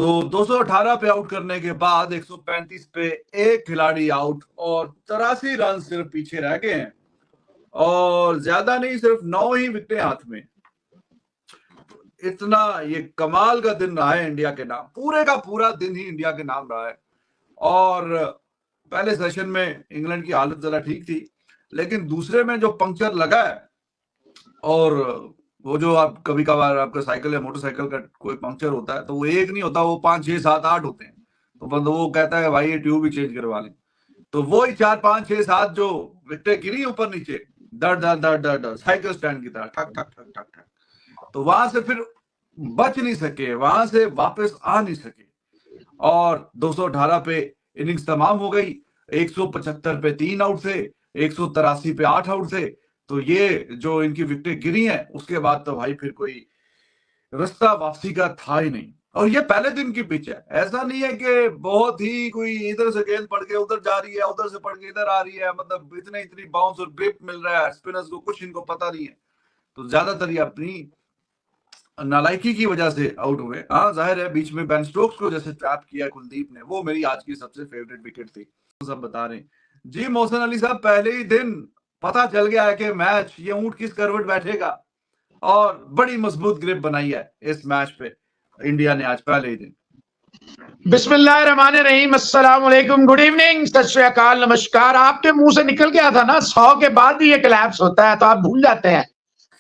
तो 218 पे आउट करने के बाद 135 पे एक खिलाड़ी आउट और 83 रन सिर्फ पीछे रह गए हैं और ज्यादा नहीं, सिर्फ 9 ही विकेटें हाथ में। इतना ये कमाल का दिन रहा है इंडिया के नाम, पूरे का पूरा दिन ही इंडिया के नाम रहा है। और पहले सेशन में इंग्लैंड की हालत जरा ठीक थी, लेकिन दूसरे में जो पंक्चर लगा है, और वो जो आप कभी कभार आपका साइकिल या मोटरसाइकिल का कोई पंक्चर होता है तो वो एक नहीं होता, वो 5 6 7 8 होते हैं। तो बंदा वो कहता है भाई ये ट्यूब ही चेंज करवा लें। तो वो ही 4 5 6 7 जो विकेटें गिरी ऊपर नीचे दर दर दर दर दर साइकिल स्टैंड की तरह ठक ठक ठक ठक ठक, तो वहां से फिर बच नहीं सके, वहां से वापस आ नहीं सके और 218 पे इनिंग्स तमाम हो गई। 175 पे 3 आउट थे, 183 पे 8 आउट थे। तो ये जो इनकी विकेटें गिरी हैं उसके बाद तो भाई फिर कोई रास्ता वापसी का था ही नहीं। और ये पहले दिन की पिच है, ऐसा नहीं है कि बहुत ही कोई इधर से गेंद पड़ के उधर जा रही है, उधर से पड़ के इधर आ रही है, मतलब इतनी बाउंस और ग्रिप मिल रहा है स्पिनर्स को, कुछ इनको पता नहीं है। तो ज्यादातर ये अपनी नालायकी की वजह से आउट हुए। हाँ जाहिर है बीच में बेन स्टोक्स को जैसे ट्रैप किया कुलदीप ने, वो मेरी आज की सबसे फेवरेट विकेट थी। सब बता रहे हैं जी मोहसिन अली साहब, पहले ही दिन पता चल गया है कि मैच ये ऊंट किस करवट बैठेगा और बड़ी मजबूत ग्रिप बनाई है इस मैच पे इंडिया ने आज पहले ही दिन। बिस्मिल्लाहिर्रहमानिर्रहीम, अस्सलाम वालेकुम, गुड इवनिंग, सत श्री अकाल, नमस्कार। आपके मुंह से निकल गया था ना 100 के बाद ही ये कोलैप्स होता है, तो आप भूल जाते हैं।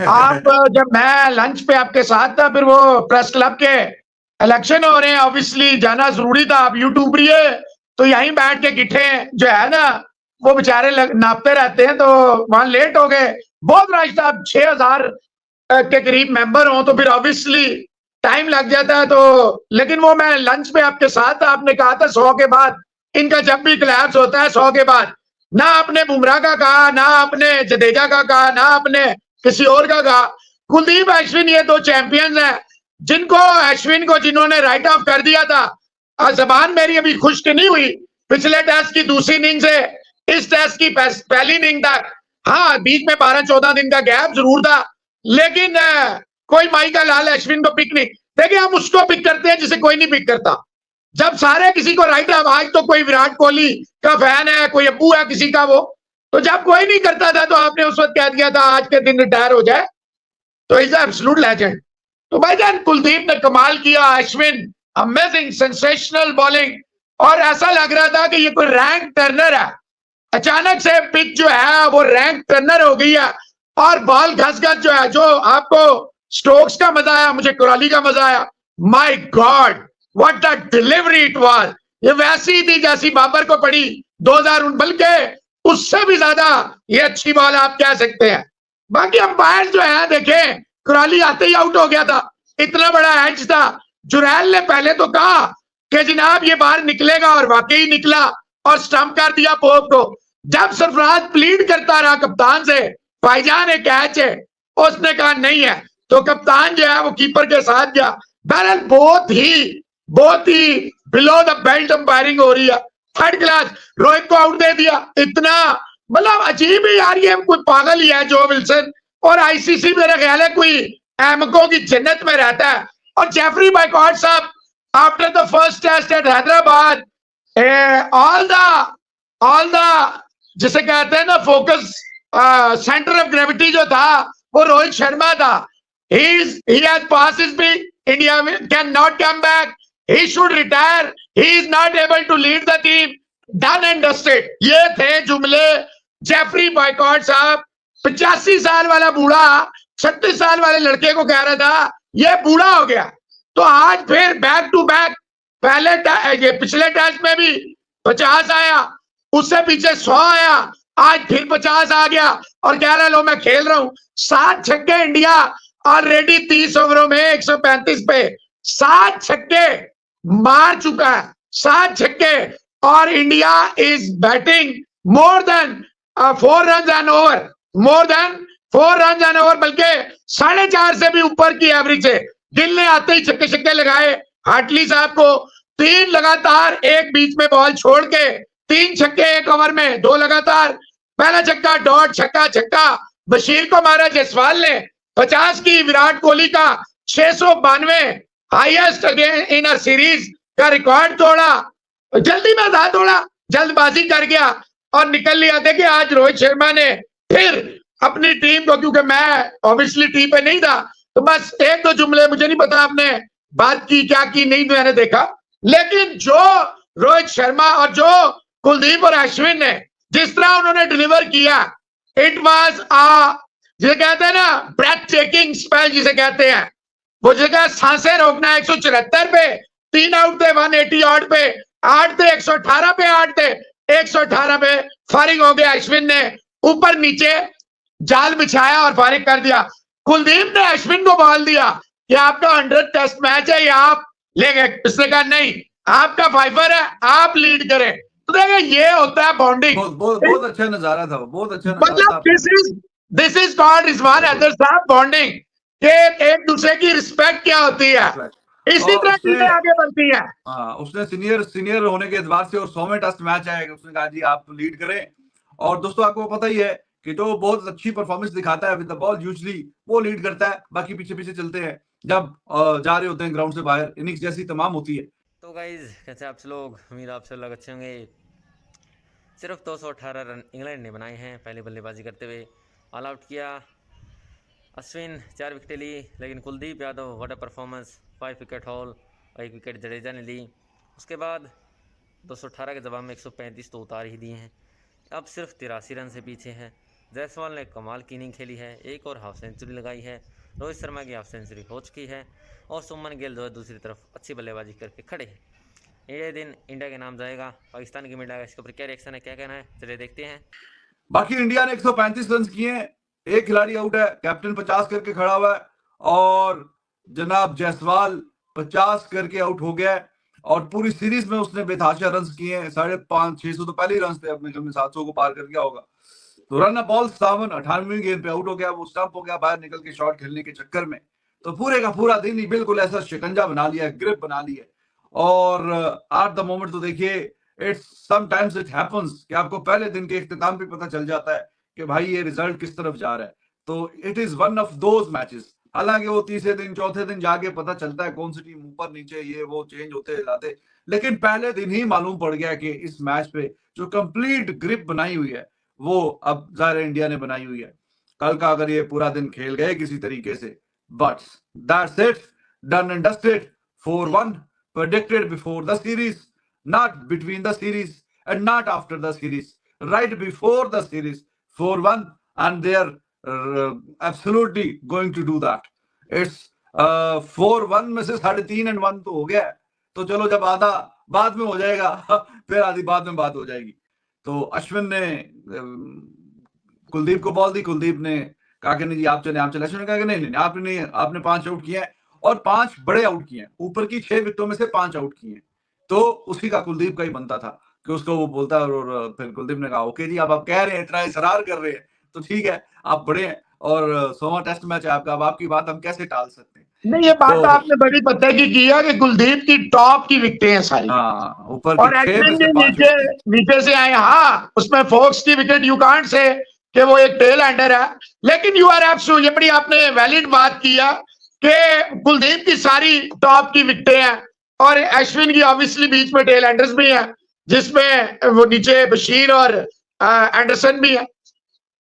आप जब मैं लंच पे आपके साथ था, फिर वो प्रेस क्लब के इलेक्शन हो रहे हैं, ऑब्वियसली जाना जरूरी था। आप यूट्यूब रही तो यहीं बैठ के गिट्ठे जो है ना वो बेचारे नापते रहते हैं, तो वहां लेट हो गए। बहुत रश था, 6000 के करीब मेंबर हो तो फिर ऑब्वियसली टाइम लग जाता है। तो लेकिन वो मैं लंच में आपके साथ था, आपने कहा था 100 के बाद इनका जब भी कोलैप्स होता है 100 के बाद, ना आपने बुमराह का कहा, ना आपने जडेजा का कहा, ना आपने किसी और का कहा। कुलदीप अश्विन ये 2 चैंपियंस हैं जिनको अश्विन को जिन्होंने राइट ऑफ कर दिया था। जबान मेरी अभी खुश्क नहीं हुई पिछले टेस्ट की दूसरी इनिंग से इस टेस्ट की पहली इनिंग तक। हाँ बीच में 12-14 दिन का गैप जरूर था, लेकिन कोई माई का लाल अश्विन को पिक नहीं। देखिए हम उसको पिक करते हैं जिसे कोई नहीं पिक करता। जब सारे किसी को राइट ऑफ, आज तो कोई विराट कोहली का फैन है, कोई अब्बू है किसी का, वो तो जब कोई नहीं करता था तो आपने उस वक्त कह दिया था आज के दिन रिटायर हो जाए, तो इज एब्सोल्यूट लेजेंड। तो भाईजान कुलदीप ने कमाल किया, अश्विन अमेजिंग सेंसेशनल बॉलिंग, और ऐसा लग रहा था कि ये कोई रैंक टर्नर है। अचानक से पिच जो है वो रैंक टर्नर हो गई है और बॉल घस घस जो है, जो आपको स्टोक्स का मजा आया, मुझे कोहली का मजा आया। My God what a delivery it was. ये वैसी थी जैसी बाबर को पड़ी 2000, बल्कि उससे भी ज्यादा ये अच्छी बॉल आप कह सकते हैं। बाकी अंपायर जो है देखें, कोहली आते ही आउट हो गया था, इतना बड़ा एज था। जुरैल ने पहले तो कहा कि जनाब ये बाहर निकलेगा और वाकई निकला और स्टंप कर दिया पोप को। जब सरफराज प्लीड करता रहा कप्तान से, भाईजान एक कैच है, उसने कहा नहीं है, तो कप्तान जो है वो कीपर के साथ गया। बहरहाल बहुत ही बिलो द बेल्ट अंपायरिंग हो रही है, थर्ड क्लास। रोहित को आउट दे दिया, इतना मतलब अजीब ही यार, ये कोई पागल ही है जो विल्सन। और आईसीसी मेरा ख्याल है कोई एमको की जन्नत में रहता है। और जेफरी बैकॉर्ड साहब after the first test at Hyderabad, all the जिसे कहते हैं ना फोकस सेंटर ऑफ ग्रेविटी जो था वो रोहित शर्मा था। he has passed his peak. India cannot come back. He should retire. He is not able to lead the team. Done and dusted. ये थे जुमले जेफरी बॉयकॉट साहब। 85 साल वाला बूढ़ा 36 साल वाले लड़के को कह रहा था ये बूढ़ा हो गया। तो आज फिर बैक टू बैक, पहले पिछले टेस्ट में भी 50 आया, उससे पीछे 100 आया, आज फिर 50 आ गया और कह रहा लो मैं खेल रहा हूं। 7 छक्के इंडिया ऑलरेडी 30 ओवरों में 135 पे 7 छक्के मार चुका है, 7 छक्के। और India is batting more than 4 run an over, more than 4 run an over, बल्कि 4.5 से भी ऊपर की एवरेज है। गिल ने आते ही छक्के छक्के लगाए, हार्टली साहब को 3 लगातार, एक बीच में बॉल छोड़ के 3 छक्के एक ओवर में, 2 लगातार, पहला छक्का डॉट, छक्का छक्का बशीर को मारा जायसवाल ने। 50 की विराट कोहली का 692 highest again in a series का रिकॉर्ड तोड़ा, जल्दी में था, थोड़ा जल्दबाजी कर गया और निकल लिया। देखिए आज रोहित शर्मा ने फिर अपनी टीम को, क्योंकि मैं ऑब्वियसली टीम पे नहीं था, तो बस एक दो जुमले, मुझे नहीं पता आपने बात की क्या की नहीं, मैंने देखा, लेकिन जो रोहित शर्मा और जो कुलदीप और अश्विन ने जिस तरह उन्होंने डिलीवर किया, इट वाज जिसे कहते हैं ना ब्रेथ टेकिंग स्पेल जिसे कहते हैं, वो जगह सांसें रोकना। 174 पे 3 आउट थे, 180 ऑड पे 8 थे, 118 पे 8 थे, 118 पे फारिग हो गया। अश्विन ने ऊपर नीचे जाल बिछाया और फारिग कर दिया। कुलदीप ने अश्विन को बॉल दिया कि आपका 100 टेस्ट मैच है, ये आप ले गए। उसने कहा नहीं, आपका फाइवर है, आप लीड करें। तो देखिए ये होता है बॉन्डिंग। बहुत अच्छा नजारा था, बहुत अच्छा नजारा मतलब था। This is called Rizwan Haider साहब बॉन्डिंग, के एक दूसरे की रिस्पेक्ट क्या होती है, इसी तरह चीजें आगे बढ़ती है। उसने सीनियर होने के एतबार से, और 100वें टेस्ट मैच है, उसने कहा जी आप लीड करें। और दोस्तों आपको पता ही है कि जो बहुत अच्छी परफॉर्मेंस दिखाता है विद द बॉल यूजुअली वो लीड करता है, बाकी पीछे पीछे चलते हैं जब जा रहे होते हैं ग्राउंड से बाहर, इनिंग्स जैसी तमाम होती है। तो गाइज कैसे आप लोग, उम्मीद आप सब लोग अच्छे होंगे। सिर्फ 218 रन इंग्लैंड ने बनाए हैं पहले बल्लेबाजी करते हुए। ऑल आउट किया अश्विन, 4 विकेटें ली, लेकिन Kuldeep Yadav what a performance, 5 wicket haul और 1 विकेट जडेजा ने ली। उसके बाद 218 के जवाब में 135 तो उतार ही दिए हैं। अब सिर्फ 83 रन से पीछे हैं। जायसवाल ने कमाल की इनिंग खेली है, एक और हाफ सेंचुरी लगाई है। रोहित शर्मा की हाफ सेंचुरी हो चुकी है और सुमन गिल जो है दूसरी तरफ अच्छी बल्लेबाजी करके खड़े हैं। ये दिन इंडिया के नाम जाएगा, पाकिस्तान की मीडिया का इसके ऊपर क्या रिएक्शन है, क्या कहना है, चलिए देखते हैं। बाकी इंडिया ने 135 रन किए हैं, एक खिलाड़ी आउट है, कैप्टन 50 करके खड़ा हुआ है और जनाब जायसवाल 50 करके आउट हो गया है और पूरी सीरीज में उसने बेतहाशा रन किए हैं। 550-600 तो पहले ही रन थे, अपने 700 को पार कर गया होगा। तो रन बॉल 58वीं गेंद पे आउट हो गया, वो स्टंप हो गया बाहर निकल के शॉट खेलने के चक्कर में। तो पूरे का पूरा दिन ही बिल्कुल ऐसा शिकंजा बना लिया, ग्रिप बना लिया। और एट द मोमेंट तो देखिए इट्स समटाइम्स इट हैपेंस कि आपको पहले दिन के इख्तिताम पे पता चल जाता है कि भाई ये रिजल्ट किस तरफ जा रहा है। तो it is one of those matches. हालांकि वो तीसरे दिन चौथे दिन जाके पता चलता है कौन सी टीम ऊपर नीचे ये वो चेंज होते जाते, लेकिन पहले दिन ही मालूम पड़ गया कि इस मैच पे जो कंप्लीट ग्रिप बनाई हुई है वो अब ज़ाहिर इंडिया ने बनाई हुई है। कल का अगर ये पूरा दिन खेल गए किसी तरीके से, but that's it, done and dusted, 4-1 predicted before the series, not between the series and not after the series, right before the series, 4-1, and they are absolutely going to do that. It's 4-1 में से 3.5 and 1 तो हो गया है, तो चलो जब आधा बाद में हो जाएगा फिर आधी बाद में बात हो जाएगी। तो अश्विन ने कुलदीप को बॉल दी, कुलदीप ने कहा कि नहीं जी आप चले अश्विन ने कहा कि नहीं आपने 5 आउट किए हैं और 5 बड़े आउट किए हैं, ऊपर की 6 विकेटों में से 5 आउट किए हैं। तो उसी का कुलदीप का ही बनता था कि उसको वो बोलता है। और फिर कुलदीप ने कहा ओके जी, अब आप कह रहे हैं, इतना इसरार कर रहे हैं तो ठीक है, आप बड़े हैं और 100वां टेस्ट मैच है आपका, अब आपकी बात हम कैसे टाल सकते हैं। नहीं, ये बात तो आपने बड़ी पता की किया कि कुलदीप की टॉप की विकेटें हैं सारी, ऊपर और अश्विन जी नीचे से आए। हाँ, उसमें फोक्स की विकेट यू कांट से कि वो एक टेल एंडर है, लेकिन यू आर एब्सोल्यूट, ये बड़ी आपने वैलिड बात किया कि कुलदीप की सारी टॉप की विकेटें हैं और अश्विन की ऑब्वियसली बीच में टेल एंडर्स भी हैं, जिसमें वो नीचे बशीर और एंडरसन भी है।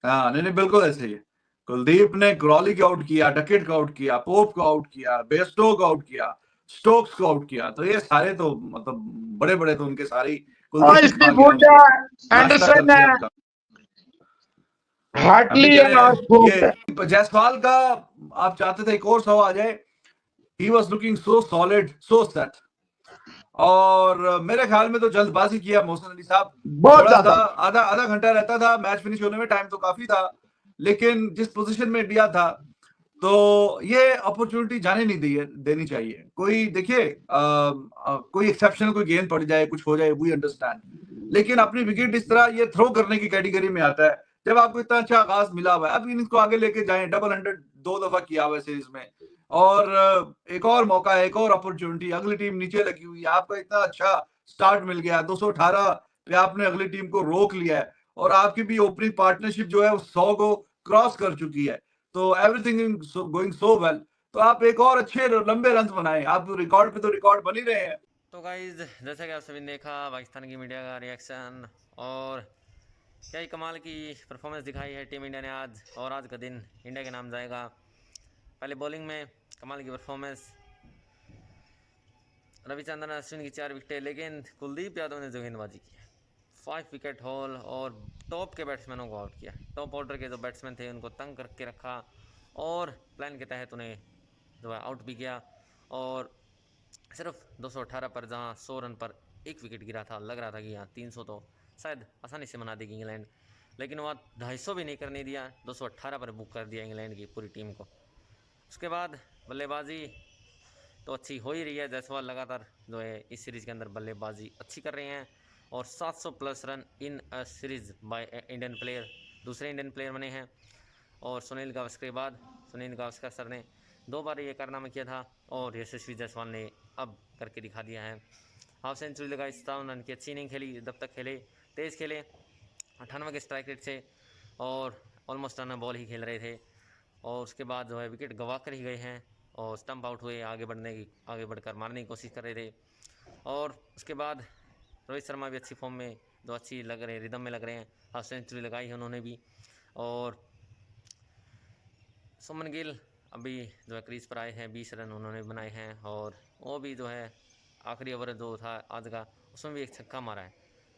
हाँ नहीं बिल्कुल ऐसे ही है। कुलदीप ने क्रॉली को आउट किया, डकेट को आउट किया, पोप को आउट किया, बेस्टो को आउट किया, स्टोक्स को आउट किया। तो ये सारे तो मतलब बड़े बड़े तो उनके सारी एंडरसन है, हार्टली और जायसवाल का आप चाहते थे एक और 100 आ जाए। He was looking so solid, so set, और मेरे ख्याल में तो जल्दबाजी किया मोहसिन अली साहब, बहुत ज्यादा। आधा घंटा रहता था मैच फिनिश होने में, टाइम तो काफी था, लेकिन जिस पोजीशन में इंडिया था तो ये अपॉर्चुनिटी जाने नहीं देनी चाहिए। कोई देखिए कोई एक्सेप्शनल कोई गेंद पड़ जाए, कुछ हो जाए, वी अंडरस्टैंड, लेकिन अपनी विकेट इस तरह ये थ्रो करने की कैटेगरी में आता है जब आपको इतना अच्छा आगाज मिला हुआ है। अब इनको आगे लेके जाएं, डबल 100 2 दफा किया हुआ है सीरीज में, और एक और मौका है, एक और अपॉर्चुनिटी। अगली टीम नीचे लगी हुई है, आपका इतना अच्छा स्टार्ट मिल गया, 218 पे आपने अगली टीम को रोक लिया है और आपकी भी ओपनिंग पार्टनरशिप जो है वो 100 को क्रॉस कर चुकी है। तो एवरीथिंग गोइंग सो वेल। तो आप एक और अच्छे लंबे रन बनाएं, आप रिकॉर्ड पे तो रिकॉर्ड बन ही रहे हैं। तो गाइज जैसा कि आप सभी ने देखा पाकिस्तान की मीडिया का रिएक्शन, और क्या ही कमाल की परफॉर्मेंस दिखाई है टीम इंडिया ने आज, और आज का दिन इंडिया के नाम जाएगा। पहले बॉलिंग में कमाल की परफॉर्मेंस, रविचंद्रन अश्विन की 4 विकेटें, लेकिन कुलदीप यादव ने जो गेंदबाजी की 5 विकेट हॉल और टॉप के बैट्समैनों को आउट किया। टॉप ऑर्डर के जो बैट्समैन थे उनको तंग करके रखा और प्लान के तहत उन्हें जो है आउट भी किया। और सिर्फ 218 पर, जहां 100 रन पर 1 विकेट गिरा था, लग रहा था कि यहाँ 300 तो शायद आसानी से मना देगी इंग्लैंड, लेकिन वहाँ 250 भी नहीं करने दिया, 218 पर बुक कर दिया इंग्लैंड की पूरी टीम को। उसके बाद बल्लेबाजी तो अच्छी हो ही रही है, जायसवाल लगातार जो है इस सीरीज़ के अंदर बल्लेबाजी अच्छी कर रहे हैं, और 700 plus run in a series by Indian player, दूसरे इंडियन प्लेयर बने हैं। और सुनील गावस्कर के बाद सुनील गावस्कर सर ने 2 बार ये कारनामा किया था, और यशस्वी जायसवाल ने अब करके दिखा दिया है। हाफ सेंचुरी लगाई, 57 रन की, अच्छी नहीं खेली, जब तक खेले तेज़ खेले, 98 के स्ट्राइक रेट से, और ऑलमोस्ट रन बॉल ही खेल रहे थे। और उसके बाद जो है विकेट गवा कर ही गए हैं, और स्टंप आउट हुए, आगे बढ़कर मारने की कोशिश कर रहे थे। और उसके बाद रोहित शर्मा भी अच्छी फॉर्म में, जो अच्छी लग रहे हैं, रिदम में लग रहे हैं, हाफ सेंचुरी लगाई है उन्होंने भी। और सुमन गिल अभी जो है क्रीज पर आए हैं, 20 रन उन्होंने बनाए हैं, और वो भी जो है आखिरी ओवर जो था आज का उसमें भी एक छक्का मारा है,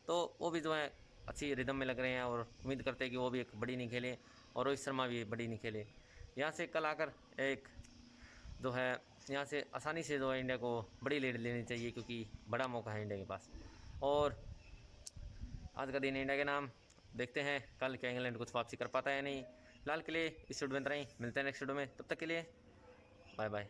तो वो भी जो है अच्छी रिदम में लग रहे हैं, और उम्मीद करते हैं कि वो भी एक बड़ी नहीं खेले, और रोहित शर्मा भी बड़ी नहीं खेले। यहाँ से कल आकर एक जो है यहाँ से आसानी से जो है इंडिया को बड़ी लीड लेनी चाहिए, क्योंकि बड़ा मौका है इंडिया के पास। और आज का दिन इंडिया के नाम, देखते हैं कल क्या इंग्लैंड कुछ वापसी कर पाता है या नहीं। फिलहाल के लिए इस वीडियो में इतना ही, मिलते हैं नेक्स्ट वीडियो में, तब तक के लिए बाय बाय।